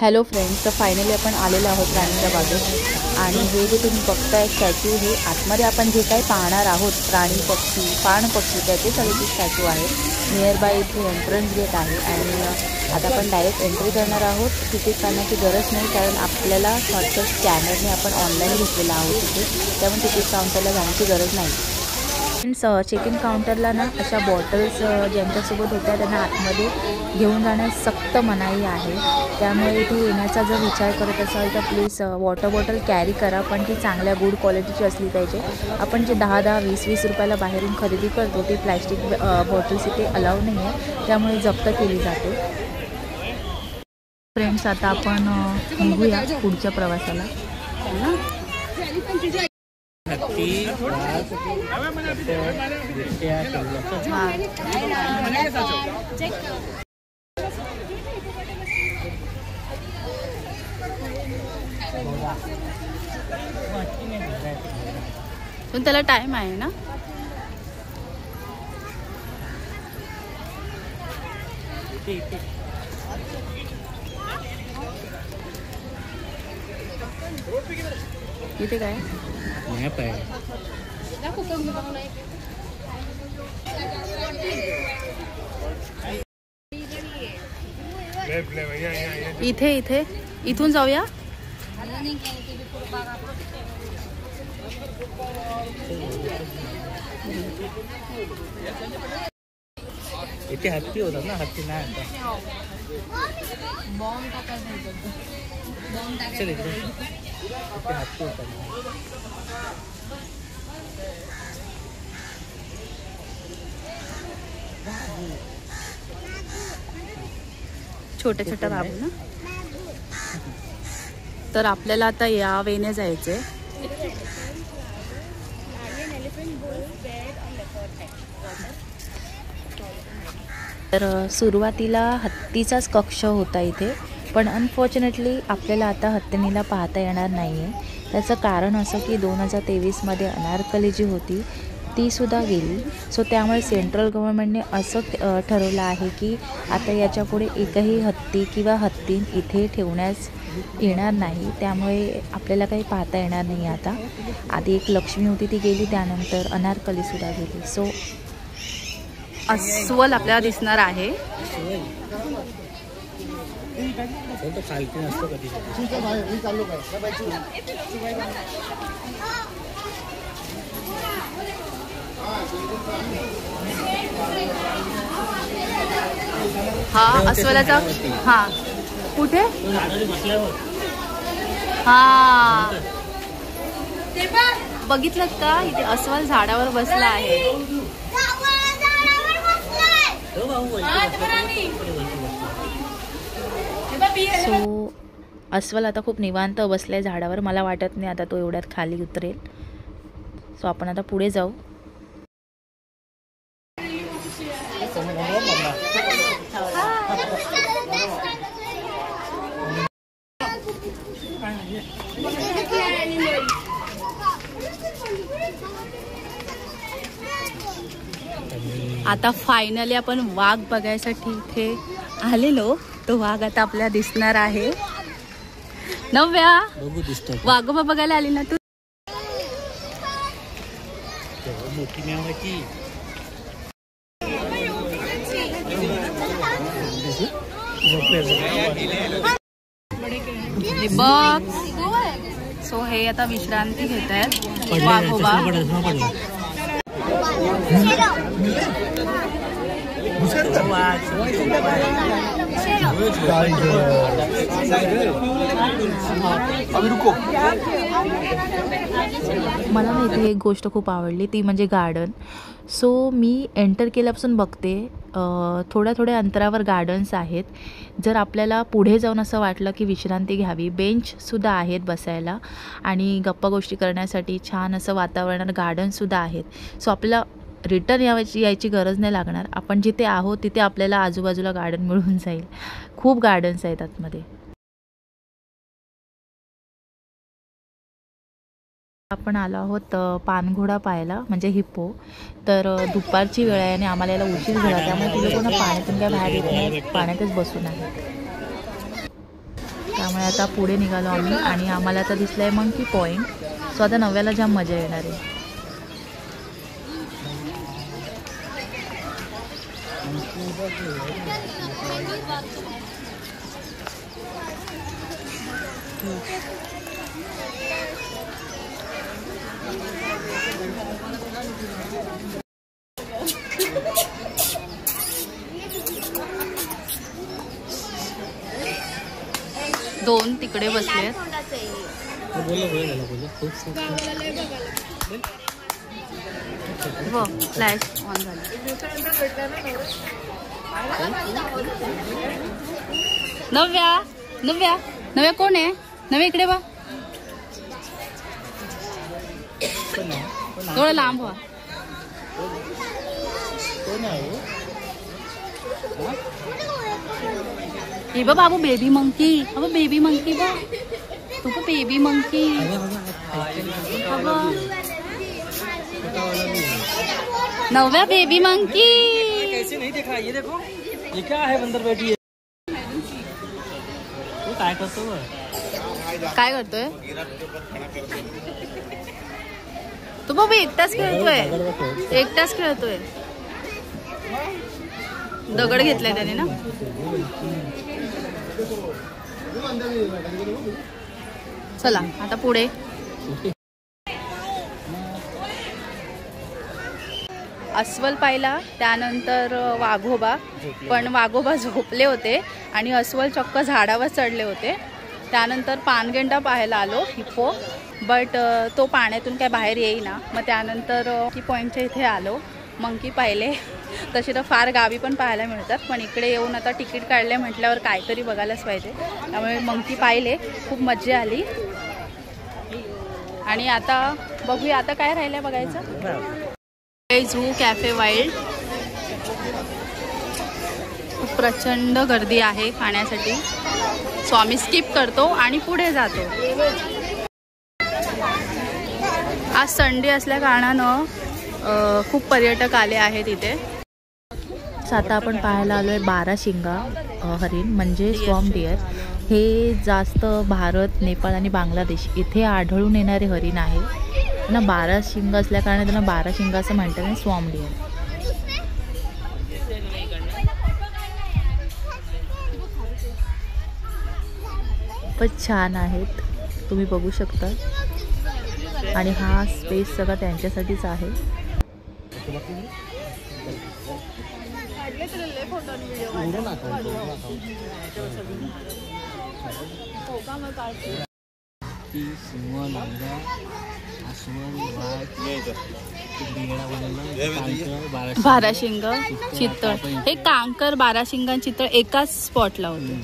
Hello friends, तर finally आपण आलेलो आहोत राणीच्या बागेत आणि हे जे तुम्ही बघताय स्टॅच्यू, हे आतमध्ये आपण जे काही पाहणार आहोत प्राणी पक्षी पाण पक्षी त्याचे सगळे स्टॅच्यू आहेत। नियर बाय इथे एंट्रन्स गेट आहे आणि आता आपण डायरेक्ट एंट्री करणार आहोत। तिकीट काढण्याची गरज नाही कारण आपल्याला शॉर्टकट स्कॅनरने आपण ऑनलाईन घेतलेला आहोत तिकीट, त्यामुळे तिकीट काउंटरला जाण्याची गरज नाही। फ्रेंड्स, चेक इन काउंटरला ना अशा बॉटल्स ज्यांच्यासोबत होत्या त्यांना आतमध्ये घेऊन जाण्यास सक्त मनाई आहे। त्यामुळे इथे येण्याचा जर विचार करत असाल तर प्लीज वॉटर बॉटल कॅरी करा, पण ती चांगल्या गुड क्वालिटीची असली पाहिजे। आपण जे 10-10, 20-20 रुपयाला बाहेरून खरेदी करतो ती प्लॅस्टिक बॉटल्स इथे अलाउ नाही आहे, त्यामुळे जप्त केली जाते। फ्रेंड्स, आता आपण निघूया पुढच्या प्रवासाला। पण त्याला टाइम आहे ना? इथे काय मॅप आहे? इथे इथे इथून जाऊया। इथे हत्ती होता ना, हत्ती नाही आता। चल इथे हत्ती होता। छोटे छोटे बाबू ना। तर आपल्याला आता या वेने जायचंय। तर सुरुवातीला हत्तीचाच कक्ष होता इथे, पण अनफॉर्च्युनेटली आपल्याला आता हत्तीनीला पाहता येणार नाही आहे। त्याचं कारण असं की 2023मध्ये अनारकली जी होती ती सुद्धा गेली। सो त्यामुळे सेंट्रल गव्हर्नमेंटने असं ठरवलं आहे की आता याच्यापुढे एकही हत्ती किंवा हत्तीन इथे ठेवण्यास येणार नाही, त्यामुळे आपल्याला काही पाहता येणार नाही। आता आधी एक लक्ष्मी होती ती गेली, त्यानंतर अनारकली सुद्धा गेली। सो अस्वल आपल्याला दिसणार आहे। हा अस्वलाचा, हा कुठे? हा बघितलं का? इथे अस्वल झाडावर बसला आहे। सो अस्वल आता खूप निवांत बसलाय झाडावर। मला वाटत नाही आता तो एवढ्यात खाली उतरेल। सो आपण आता पुढे जाऊ। आता फायनली आपण वाघ बघायसाठी इथे आलेलो। तो वाघ आता आपल्याला दिसणार आहे। नव्या वाघोबा बघायला आली ना तू? बघ, सो हे आता विश्रांती घेत आहेत वाघोबा। मला ना इथे एक गोष्ट खूप आवडली, ती म्हणजे गार्डन। सो मी एंटर केल्यापासून बघते थोड्या थोड्या अंतरावर गार्डन्स आहेत। जर आपल्याला पुढे जाऊन असं वाटलं की विश्रांती घ्यावी, बेंचसुद्धा आहेत बसायला आणि गप्पा गोष्टी करण्यासाठी छान असं वातावरणात गार्डनसुद्धा आहेत। सो आपल्याला रिटर्न यायची गरज नाही लागणार। आपण जिथे आहोत तिथे आपल्याला आजूबाजूला गार्डन मिळून जाईल। खूप गार्डन्स आहेत आतमध्ये। आपण आलो आहोत पानघोडा पाहायला, म्हणजे हिप्पो। तर दुपारची वेळ आहे आणि आम्हाला याला उशीर झाला, त्यामुळे ती लोकांना पाण्यातून काय बाहेर येत नाही, पाण्यातच बसून आहेत। त्यामुळे आता पुढे निघालो आम्ही आणि आम्हाला आता दिसलं आहे मंकी पॉईंट. सो आता 9ला जाम मजा येणार आहे. दोन तिकडे बसलेत. फ्लॅश ऑन झाला. नव्या नव्या नव्या कोण आहे? नव्या इकडे बा. थोडं लांब व्हा. हे बा बाबू बेबी मंकी. अबा बेबी मंकी बा. तू पण बेबी मंकी. नव्या बेबी मंकी. कैसे नहीं देखा? ये देखो, ये क्या है? बंदर बैठी है. तू काय करतो? काय करतोय तू? बाबा एकटाच खेळतोय. एकटाच खेळतोय. दगड घेतलाय त्याने ना. चला आता पुढे. अस्वल पाहिला, त्यानंतर वाघोबा. पण वाघोबा झोपले होते आणि अस्वल चक्क झाडावर चढले होते. त्यानंतर पानगेंडा पाहायला आलो, हिप्पो. बट तो पाण्यातून काय बाहेर येईना. मग त्यानंतर मंकी पॉईंटच्या इथे आलो, मंकी पाहिले. तसे तर फार गावी पण पाहायला मिळतात, पण इकडे येऊन आता तिकीट काढले म्हटल्यावर काहीतरी बघायलाच पाहिजे. त्यामुळे मंकी पाहिले, खूप मजा आली. आणि आता बघूया आता काय राहिलं बघायचं. Zoo cafe wild. खूप प्रचंड गर्दी आहे खाण्यासाठी. सो आम्ही स्किप करतो आणि पुढे जातो. आज संडे असल्या कारणानं खूप पर्यटक आले आहेत इथे. आता आपण पाहायला आलोय बाराशिंगा हरिण, म्हणजे स्वॉर्म डिअर. हे जास्त भारत, नेपाळ आणि बांगलादेश इथे आढळून येणारे हरिण आहे ना. बाराशिंगा असल्या कारणाने त्यांना बाराशिंगा असं म्हणतात आणि स्वॉर्म डिअर. खूपच छान आहेत, तुम्ही बघू शकता. आणि हा स्पेस सगळा त्यांच्यासाठीच आहे. बाराशिंग, चितळ. हे कांकर, बाराशिंगा, चितळ एकाच स्पॉटला होते.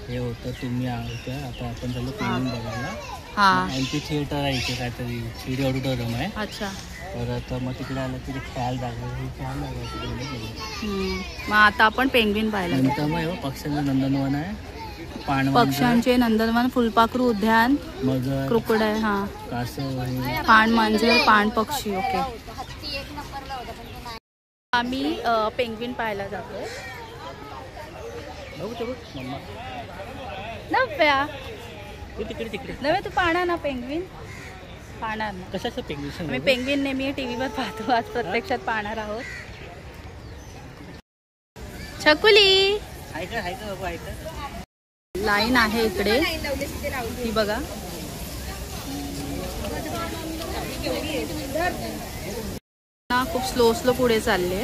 हे होतं तुम्ही आता आपण झालो पेंगविन बघायला. हा, एमपी थिएटर आहे इथे, काहीतरी थ्री ऑडिटोरियम आहे. अच्छा. परत मग तिकडे आलं की खेळायला जागा. मग आता आपण पेंग्विन पाहिलं. नंतर मग पक्ष्यांचं नंदनवन आहे, पक्ष्यांचे नंदनवन, फुलपाखरू उद्यान, मगर, क्रोकोडाईल, हा, कासव, पाण मांजर, पाण पक्षी. ओके. आम्ही पेंग्विन पाहायला जातोय. नव्या तिकडे नव्या तू पाहणार ना पेंग्विन? पाहणार ना. कशाचं पेंग्विन? आम्ही पेंग्विन नेहमी टीव्हीवर पाहतो, आज प्रत्यक्षात पाहणार आहोत. छकुली लाईन आहे इकडे, ही बघा. खूप स्लो पुढे चालले.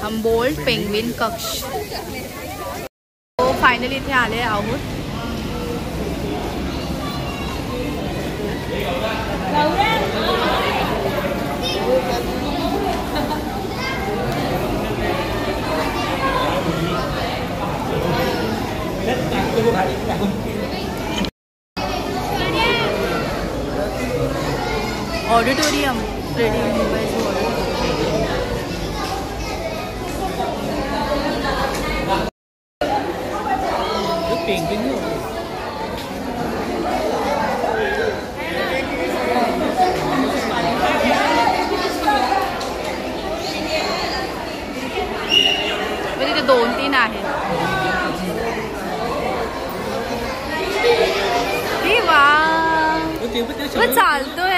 हम्बोल्ट पेंग्विन कक्ष. फायनली इथे आले आहोत. Auditorium ready Mumbai. इथे 2-3 आहेत. वा चालतोय.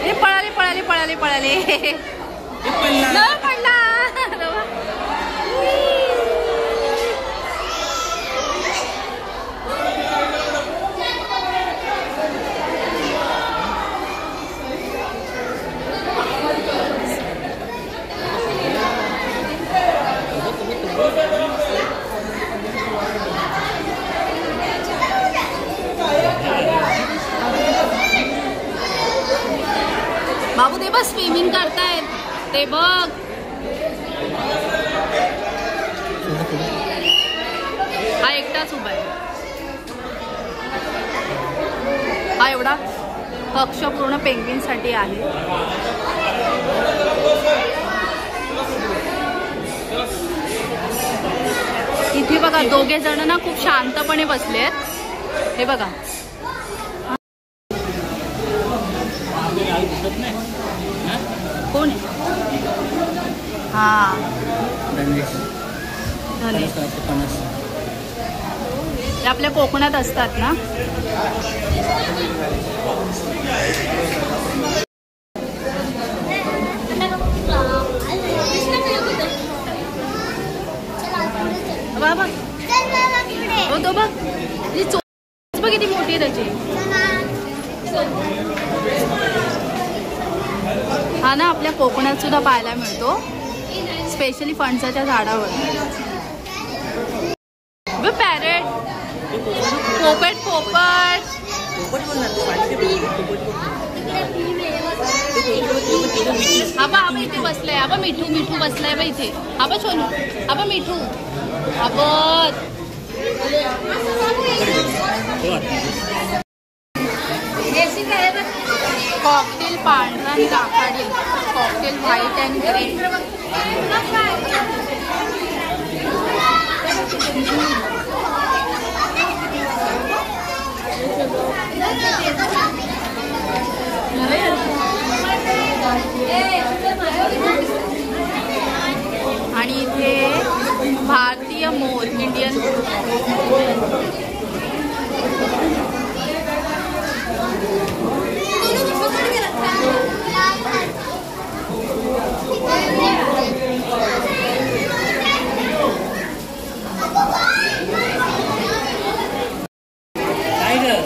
हे पळाले पळाले पळाले पळाले पडला. बाबू ते बघ स्विमिंग करतायत ते बघ. हा एकटाच उभा आहे. हा एवढा कक्ष पूर्ण पेंग्विन साठी आहे. इथे बघा 2 जण ना खूप शांतपणे बसले आहेत. हे बघा कोण आहे? हा ते आपल्या कोकणात असतात ना. बाबा हो तो बघ चोच बघ किती मोठी आहे त्याची. हा ना आपल्या कोकणात सुद्धा पाहायला मिळतो, स्पेशली फणसाच्या झाडावर. पॅरेट पोपट पोपट. हा बा हा इथे बसलाय. हा बा मिठू मिठू बसलाय बा इथे. हा बा सोनू. हा बा मिठू. हा बघ कॉकटेल पांढरा आणि राखाडी. Cocktail white and green. आणि इथे भारतीय मोर इंडियन.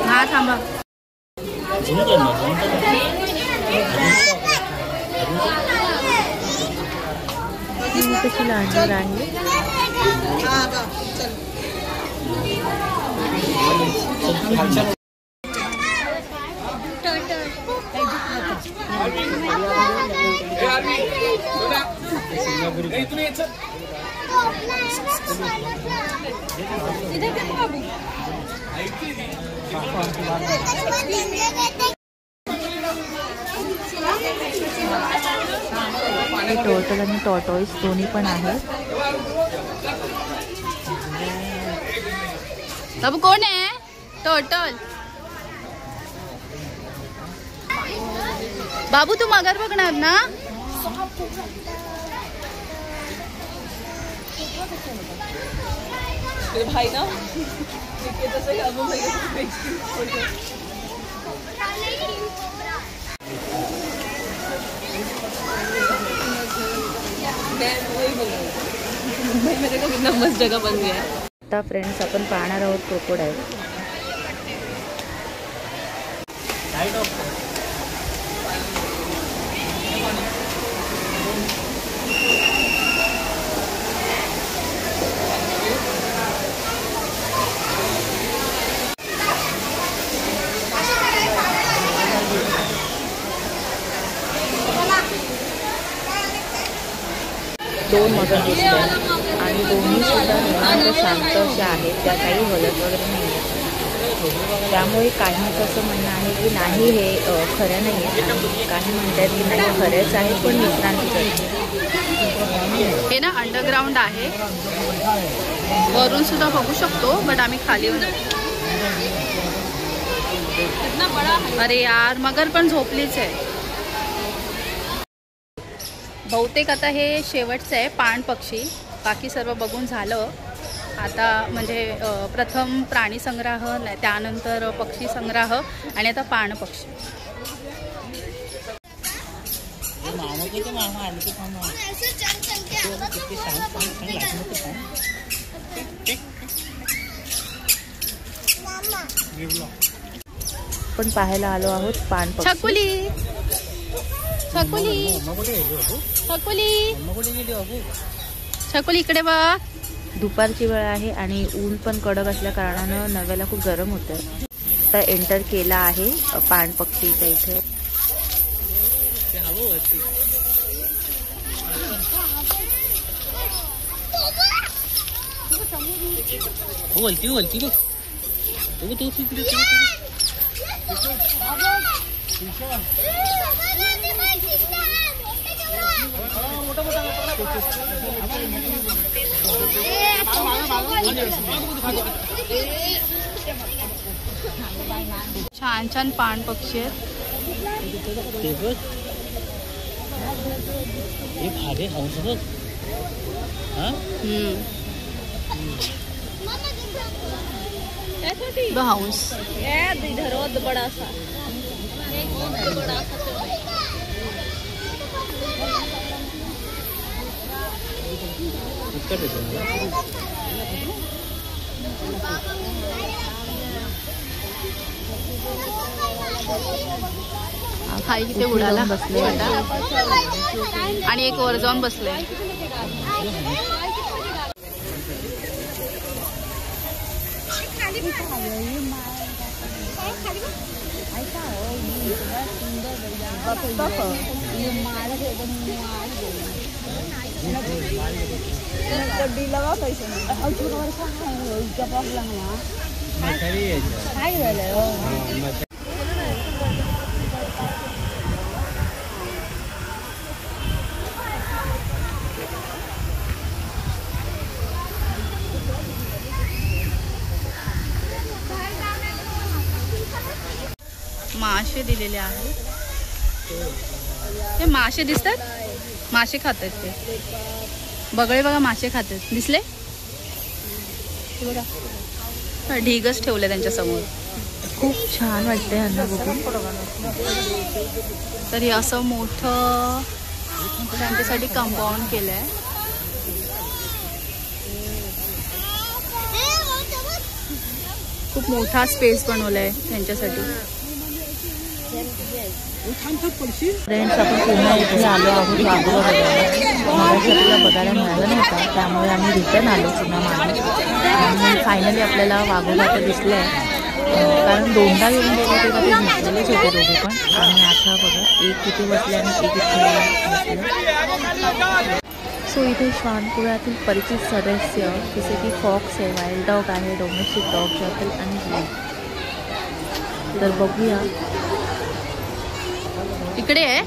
हा थांबा. कशी लागणार आहे. टोटल आणि टॉटॉईस दोन्ही पण आहेत. अब कोण आहे टोटल? बाबू तू मगर बघणार ना. भाई ना मेरे को कितना मस्त जगह बन गया है. आता फ्रेंड्स आपण पाहणार आहोत क्रोकोडाईल. दोन मगर दिसत आहेत आणि दोन्ही सुद्धा निवांत शांत अशा आहेत. त्या काही हलत वगैरे नाही आहेत. त्यामुळे काहींचं असं म्हणणं आहे की नाही हे खरं नाही आहे. काही म्हणतात की नाही खरेच आहे पण विश्रांती करते. हे ना अंडरग्राउंड आहे. वरून सुद्धा बघू शकतो बट आम्ही खाली येऊन. अरे यार मगर पण झोपलीच आहे. बहुतेक आता हे शेवटचं आहे पाण पक्षी. बाकी सर्व बघून झालं. आता म्हणजे प्रथम प्राणी संग्रह, त्यानंतर पक्षी संग्रह आणि आता पाण पक्षी. पण पाहायला आलो आहोत पाण पक्षी. छकुली छकुली छकुली छकुली इकडे बघ. दुपारची वेळ आहे आणि ऊन पण कडक असल्या कारणानं नव्याला खूप गरम होतं. तर एंटर केला आहे पाण पक्षीच्या इथे. छान छान पाण पक्षी आहेत. हंस बड़ा सा खाली किती उडाला बसले आणि एक वर जाऊन बसले. मासे दिलेले आहेत. ते मासे दिसतात. मासे खातात ते. बगळे बघा मासे खातात. दिसले बघा. ढीगच ठेवले त्यांच्या समोर. खूप छान वाटते यांना बघून. तर हे असं मोठं त्यांच्यासाठी कंपाऊंड केलंय. खूप मोठा स्पेस बनवलाय त्यांच्यासाठी. फ्रेंड्स, आपण पुन्हा इथे आलो आहोत वाघोबा बघायला. आपल्याला बघायला मिळालं नव्हतं, त्यामुळे आम्ही रिटर्न आलो पुन्हा मागे. आणि फायनली आपल्याला वाघोबा तर दिसलं आहे. कारण दोनदा येऊन बघा तेव्हा ते दिसलेलेच होते दोघे पण. आणि आता बघा एक इथे बसले आणि एक इथे बसले. सो इथे श्वानपुरातील परिचित सदस्य जसे की फॉक्स आहे, वाईल्ड डॉग आहे, डोमेस्टिक डॉग, जॅकल आणि ब्लू. तर बघूया इकडे आहे.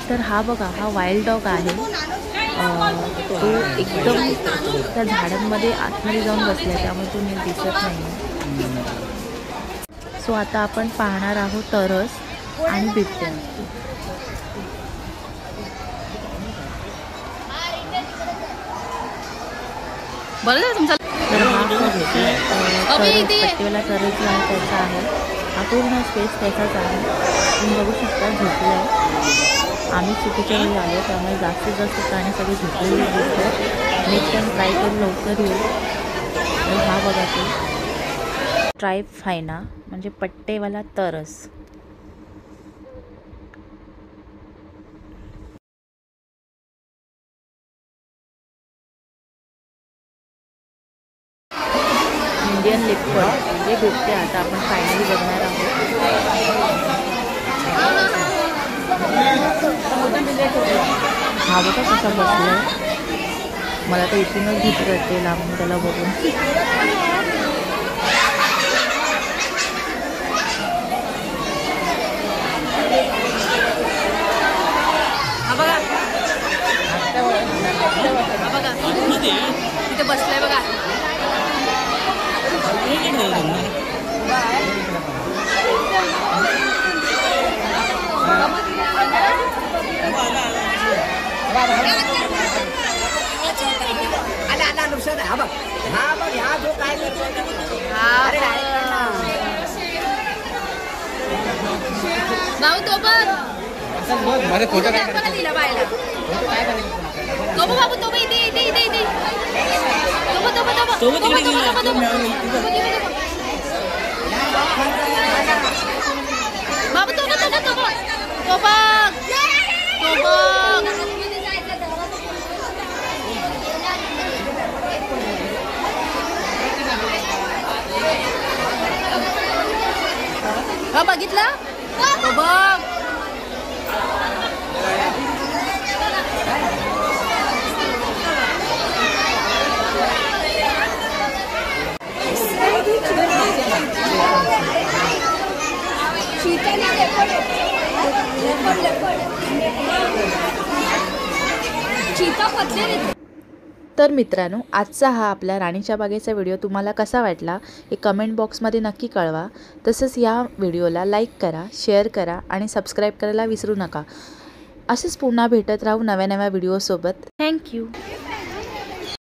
तर हा बघा, हा वाईल्ड डॉग आहे. तो एकदम त्या झाडांमध्ये आतमध्ये जाऊन बसला, त्यामुळे तो नीट दिसत नाही. सो आता आपण पाहणार आहोत तरस आणि बिबट्या. बरं झालं तुमचा. तर हा पट्टीवाला तरस जो आहे त्याचा आहे. हा पूर्ण स्पेस त्याचाच आहे. तुम्ही बघू शकता झोपला आहे. आम्ही चुकीच्या वेळी आलो, त्यामुळे जास्तीत जास्त प्राणी सगळे झोपलेले दिसतात. नेक्स्ट टाइम ट्राय करून लवकर येऊ. आणि हा बघा तो ट्रायफायना म्हणजे पट्टेवाला तरस. इंडियन लेपर्ड म्हणजे बिबटे आता आपण फायनली बघणार आहोत. हा बघा कसा बसलाय. मला तर इथूनच भीती वाटते लांबून त्याला बघून. हा बघा तिथे बसलाय बघा. भाऊ तो बघ माझे फोटो काय बघा लिहिला बायला तो बघ बाबू तो बघ इथे इथे इथे इथे तो बघ तो तिकडे गेला बाबू तो बघ तो बघ तो बघ तो बघ हा बघितलं तो बघ तर मित्रांनो, आजचा हा आपला राणीच्या बागेचा व्हिडिओ तुम्हाला कसा वाटला हे कमेंट बॉक्समध्ये नक्की कळवा. तसंच या व्हिडिओला लाईक करा, शेअर करा आणि सबस्क्राईब करायला विसरू नका. असेच पुन्हा भेटत राहू नव्या नव्या व्हिडिओसोबत. थँक्यू.